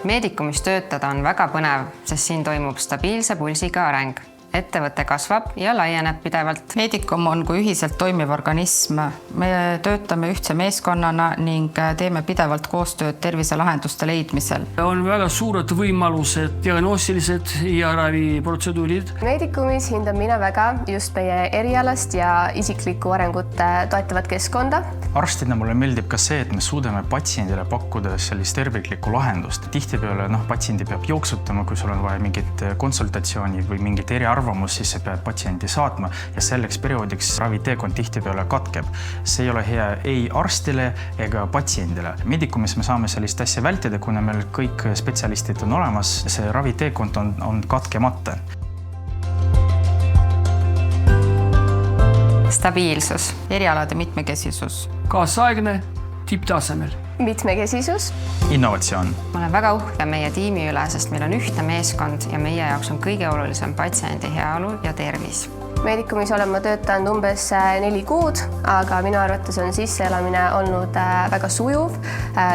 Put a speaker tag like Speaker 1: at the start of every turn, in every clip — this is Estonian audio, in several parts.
Speaker 1: Meedikumis töötada on väga põnev, sest siin toimub stabiilse pulsiga areng. Ettevõte kasvab ja laieneb pidevalt.
Speaker 2: Meedikum on kui ühiselt toimiv organism. Me töötame ühtse meeskonnana ning teeme pidevalt koostööd terviselahenduste leidmisel.
Speaker 3: On väga suured võimalused, diagnostilised ja raviprotseduurid.
Speaker 4: Meedikumis hindan mina väga just meie erialast ja isiklikku arengut toetavat keskkonda.
Speaker 5: Arstina mulle meeldib ka see, et me suudame patsiendile pakkuda sellist terviklikku lahendust. Tihtipeale patsiendi peab jooksutama, kui sul on vaja mingit konsultatsiooni või mingit eriarvamus, siis sa pead patsiendi saatma ja selleks perioodiks raviteekond tihtipeale katkeb. See ei ole hea ei arstile ega patsiendile. Meedikumis me saame sellist asja vältida, kuna meil kõik spetsialistid on olemas. See raviteekond on katkemata.
Speaker 1: Stabiilsus.
Speaker 2: Erialade mitmekesisus.
Speaker 3: Kaasaegne tipptasemel.
Speaker 4: Mitmekesisus.
Speaker 5: Innovatsioon.
Speaker 1: Ma olen väga uhke meie tiimi üle, sest meil on ühtne meeskond ja meie jaoks on kõige olulisem patsiendi heaolu ja tervis.
Speaker 4: Meedikumis olen ma töötanud umbes 4 kuud, aga minu arvates on sisseelamine olnud väga sujuv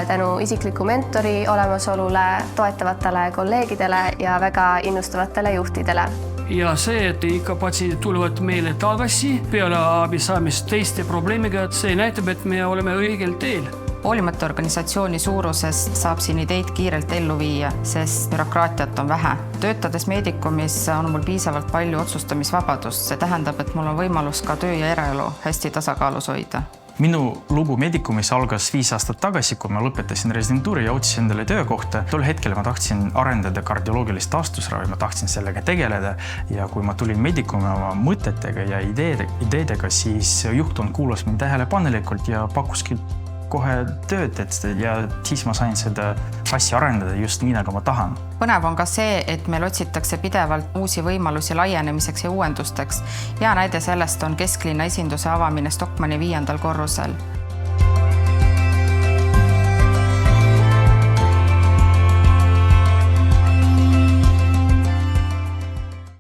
Speaker 4: tänu isikliku mentori olemasolule, toetavatele kolleegidele ja väga innustavatele juhtidele.
Speaker 3: Ja see, et ikka patsiendid tulevad meile tagasi peale abi saamist teiste probleemiga, see näitab, et me oleme õigel teel.
Speaker 2: Hoolimata organisatsiooni suurusest saab siin ideid kiirelt ellu viia, sest bürokraatiat on vähe. Töötades meedikumis on mul piisavalt palju otsustamisvabadust. See tähendab, et mul on võimalus ka töö ja eraelu hästi tasakaalus hoida.
Speaker 5: Minu lugu meedikumis algas 5 aastat tagasi, kui ma lõpetasin residentuuri ja otsisin endale töökohta. Tol hetkel ma tahtsin arendada kardioloogilist taastusravi, ma tahtsin sellega tegeleda ja kui ma tulin meedikumi oma mõtetega ja ideedega, siis juhtkond kuulas mind tähelepanelikult ja pakkuski kohe tööd, ja siis ma sain seda asja arendada just nii, nagu ma tahan.
Speaker 2: Põnev on ka see, et meil otsitakse pidevalt uusi võimalusi laienemiseks ja uuendusteks. Ja näide sellest on kesklinna esinduse avamine Stockmanni 5. korrusel.